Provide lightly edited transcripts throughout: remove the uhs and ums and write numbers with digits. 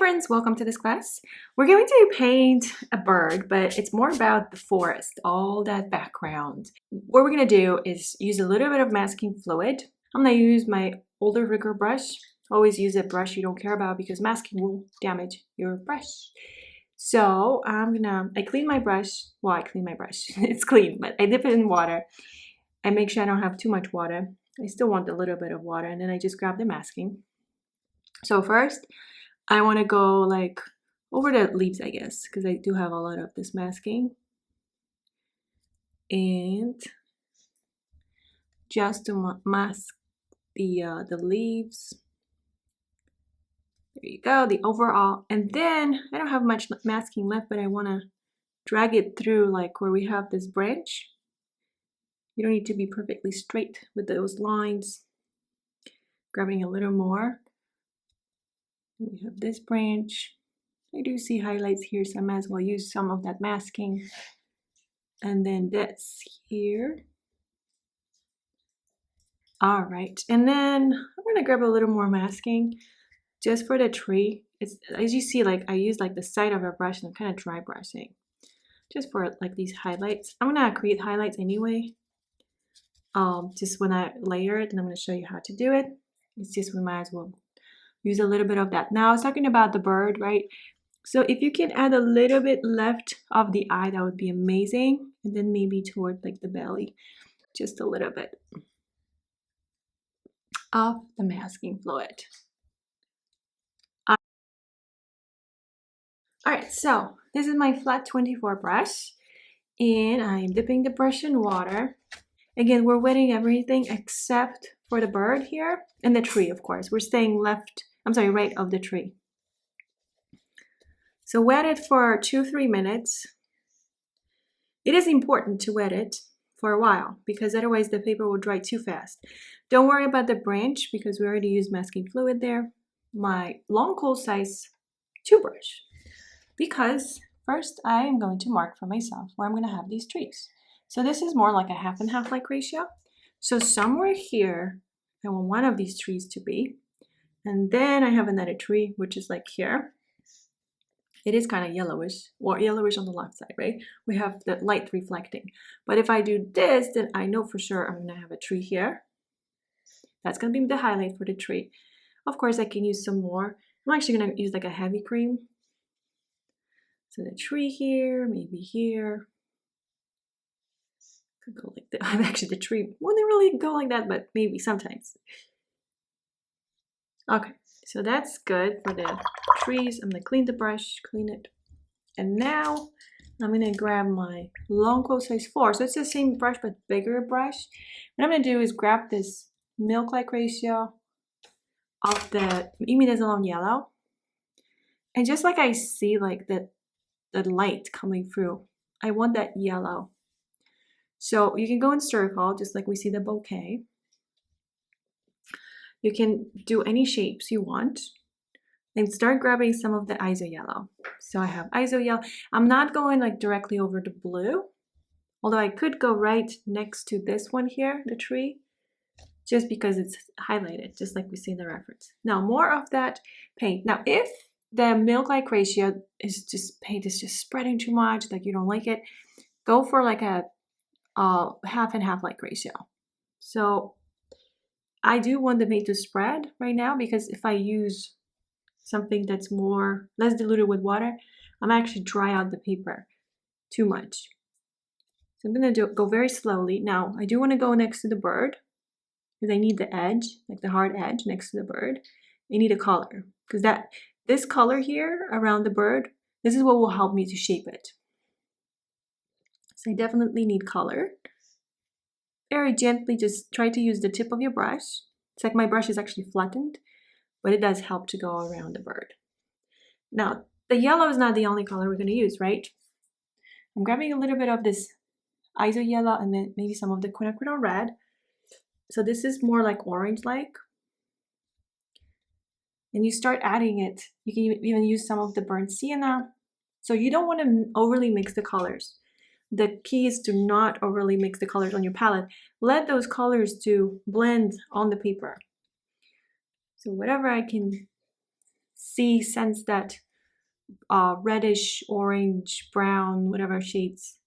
friends, welcome to this class. We're going to paint a bird, but it's more about the forest, all that background. What we're going to do is use a little bit of masking fluid. I'm going to use my older rigger brush. Always use a brush you don't care about because masking will damage your brush. So I clean my brush. Well, I clean my brush. It's clean, but I dip it in water. I make sure I don't have too much water. I still want a little bit of water, and then I just grab the masking. So first, I want to go like over the leaves, I guess, because I do have a lot of this masking. And just to mask the leaves. There you go, the overall. And then I don't have much masking left, but I want to drag it through like where we have this branch. You don't need to be perfectly straight with those lines. Grabbing a little more. We have this branch. I do see highlights here, so I might as well use some of that masking. And then this here. All right, and then I'm gonna grab a little more masking just for the tree. It's, as you see, like I use like the side of a brush and I'm kind of dry brushing just for like these highlights. I'm gonna create highlights anyway. Just when I layer it, and I'm gonna show you how to do it. It's just we might as well use a little bit of that. Now I was talking about the bird, right? So if you can add a little bit left of the eye, that would be amazing. And then maybe toward like the belly, just a little bit of the masking fluid. All right, so this is my flat 24 brush, and I'm dipping the brush in water. Again, we're wetting everything except for the bird here and the tree, of course. We're staying right of the tree. So wet it for 2-3 minutes. It is important to wet it for a while because otherwise the paper will dry too fast. Don't worry about the branch because we already used masking fluid there. My long coal size 2 brush, because first I am going to mark for myself where I'm going to have these trees. So this is more like a half and half like ratio. So somewhere here, I want one of these trees to be. And then I have another tree, which is like here. It is kind of yellowish, or yellowish on the left side, right? We have the light reflecting. But if I do this, then I know for sure I'm going to have a tree here. That's going to be the highlight for the tree. Of course, I can use some more. I'm actually going to use like a heavy cream. So the tree here, maybe here. Could go like that. Actually, the tree wouldn't really go like that, but maybe sometimes. Okay, so that's good for the trees. I'm gonna clean the brush, clean it. And now I'm gonna grab my long coal size 4. So it's the same brush, but bigger brush. What I'm gonna do is grab this milk-like ratio of the imidazolone yellow. And just like I see like the light coming through, I want that yellow. So you can go in circle, just like we see the bouquet. You can do any shapes you want and start grabbing some of the ISO yellow. So I have ISO yellow. I'm not going like directly over the blue, although I could go right next to this one here, the tree, just because it's highlighted, just like we see in the reference. Now more of that paint. Now if the milk-like ratio is just paint is just spreading too much, like you don't like it, go for like a half and half like ratio. So I do want the paint to spread right now because if I use something that's less diluted with water, I'm actually dry out the paper too much. So I'm gonna go very slowly. Now I do want to go next to the bird because I need the edge, like the hard edge next to the bird. I need a color because this color here around the bird, this is what will help me to shape it. So I definitely need color. Very gently, just try to use the tip of your brush. It's like my brush is actually flattened, but it does help to go around the bird. Now, the yellow is not the only color we're going to use, right? I'm grabbing a little bit of this ISO yellow and then maybe some of the quinacridone red. So this is more like orange-like. And you start adding it. You can even use some of the burnt sienna. So you don't want to overly mix the colors. The key is to not overly mix the colors on your palette. Let those colors to blend on the paper. So whatever I can sense that reddish, orange, brown, whatever shades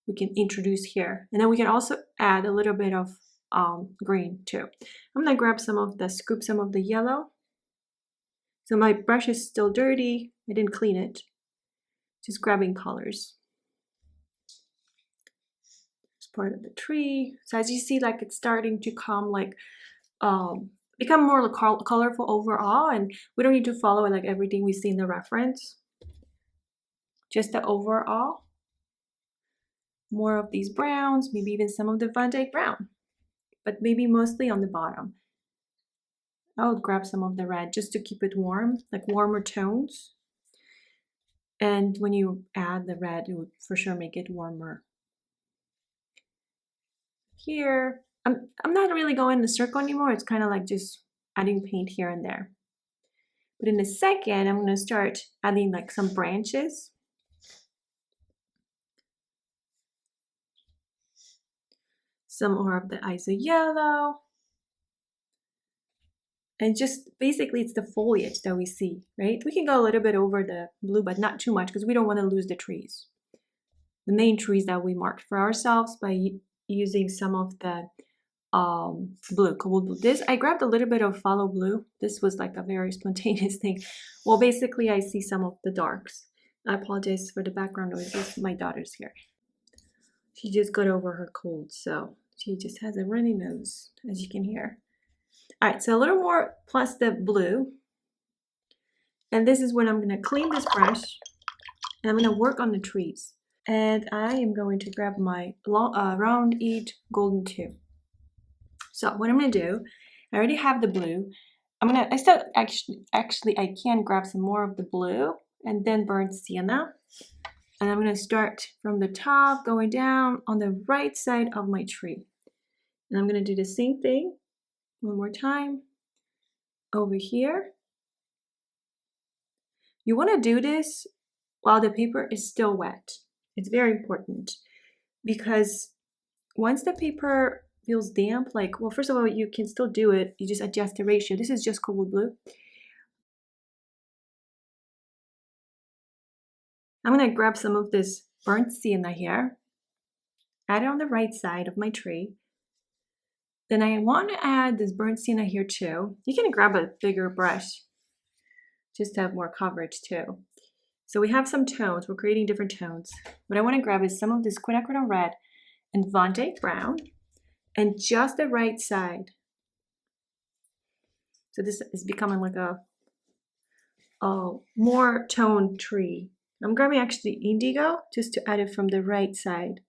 we can introduce here. And then we can also add a little bit of green too. I'm gonna grab scoop some of the yellow. So my brush is still dirty. I didn't clean it. Just grabbing colors. It's part of the tree. So as you see, like it's starting to come like become more colorful overall, and we don't need to follow like everything we see in the reference. Just the overall. More of these browns, maybe even some of the Van Dyke brown, but maybe mostly on the bottom. I'll grab some of the red just to keep it warm, like warmer tones. And when you add the red, it would for sure make it warmer. Here, I'm not really going in the circle anymore. It's kind of like just adding paint here and there. But in a second, I'm going to start adding like some branches. Some more of the ISO yellow. And just basically it's the foliage that we see, right? We can go a little bit over the blue, but not too much because we don't want to lose the trees. The main trees that we marked for ourselves by using some of the blue, cold blue. This, I grabbed a little bit of phthalo blue. This was like a very spontaneous thing. Well, basically I see some of the darks. I apologize for the background noise. My daughter's here. She just got over her cold, so she just has a runny nose, as you can hear. All right, so a little more plus the blue. And this is when I'm gonna clean this brush and I'm gonna work on the trees. And I am going to grab my round edge golden tube. So what I'm gonna do, I already have the blue. I still actually I can grab some more of the blue and then burnt sienna. And I'm gonna start from the top, going down on the right side of my tree. And I'm gonna do the same thing one more time over here. You wanna do this while the paper is still wet. It's very important because once the paper feels damp, like, well, first of all, you can still do it. You just adjust the ratio. This is just cold blue. I'm gonna grab some of this burnt sienna here, add it on the right side of my tree. Then I want to add this burnt sienna here too. You can grab a bigger brush just to have more coverage too. So we have some tones. We're creating different tones. What I want to grab is some of this quinacridone red and Van Dyke brown and just the right side. So this is becoming like a more toned tree. I'm grabbing actually indigo just to add it from the right side.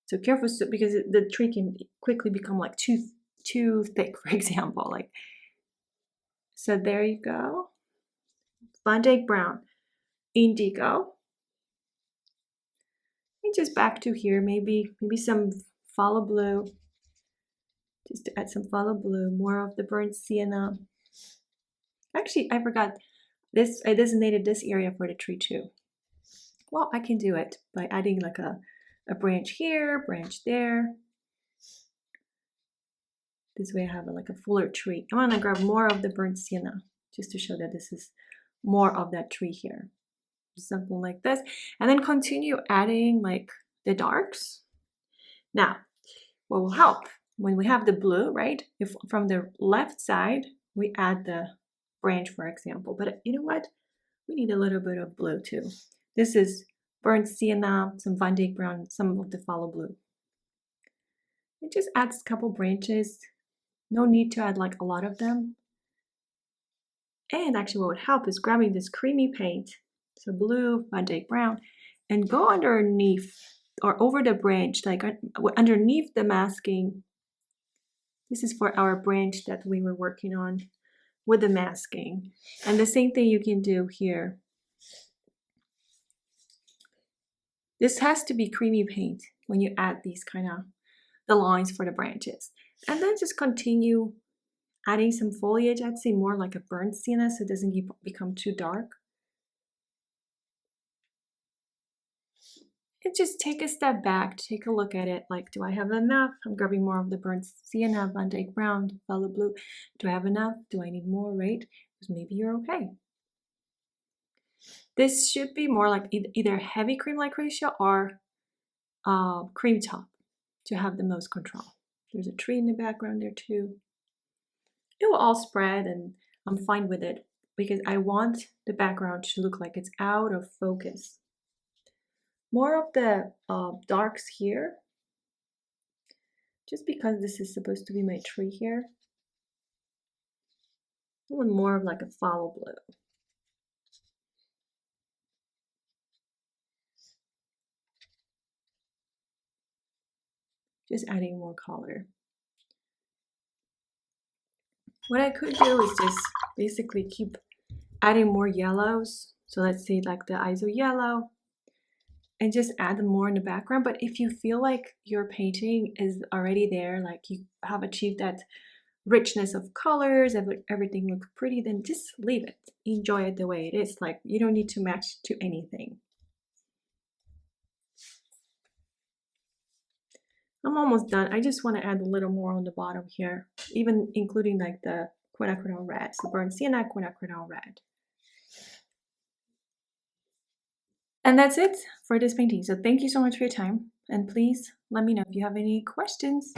So careful because the tree can quickly become like too thick, for example. Like, so there you go. Van Dyke brown, indigo. And just back to here, maybe some phthalo blue. Just to add some phthalo blue, more of the burnt sienna. Actually, I forgot this. I designated this area for the tree too. Well, I can do it by adding like a branch here, branch there. This way I have like a fuller tree. I'm gonna grab more of the burnt sienna just to show that this is more of that tree here. Something like this. And then continue adding like the darks. Now, what will help when we have the blue, right? If from the left side, we add the branch, for example. But you know what? We need a little bit of blue too. This is burnt sienna, some Van Dyke brown, some of the phthalo blue. It just adds a couple branches. No need to add like a lot of them. And actually what would help is grabbing this creamy paint, so blue, Van Dyke brown, and go underneath or over the branch, like underneath the masking. This is for our branch that we were working on with the masking. And the same thing you can do here. This has to be creamy paint when you add these kind of the lines for the branches. And then just continue adding some foliage. I'd say more like a burnt sienna so it doesn't become too dark. And just take a step back, take a look at it. Like, do I have enough? I'm grabbing more of the burnt sienna, Van Dyke brown, phthalo blue. Do I have enough? Do I need more, right? because maybe you're okay. This should be more like either heavy cream-like ratio or cream top to have the most control. There's a tree in the background there too. It will all spread and I'm fine with it because I want the background to look like it's out of focus. More of the darks here, just because this is supposed to be my tree here. I want more of like a phthalo blue. Just adding more color. What I could do is just basically keep adding more yellows. So let's say like the ISO yellow, and just add more in the background. But if you feel like your painting is already there, like you have achieved that richness of colors, everything looks pretty, then just leave it. Enjoy it the way it is. Like you don't need to match to anything. I'm almost done. I just want to add a little more on the bottom here, even including like the quinacridone red, so burnt sienna, quinacridone red. And that's it for this painting. So thank you so much for your time. And please let me know if you have any questions.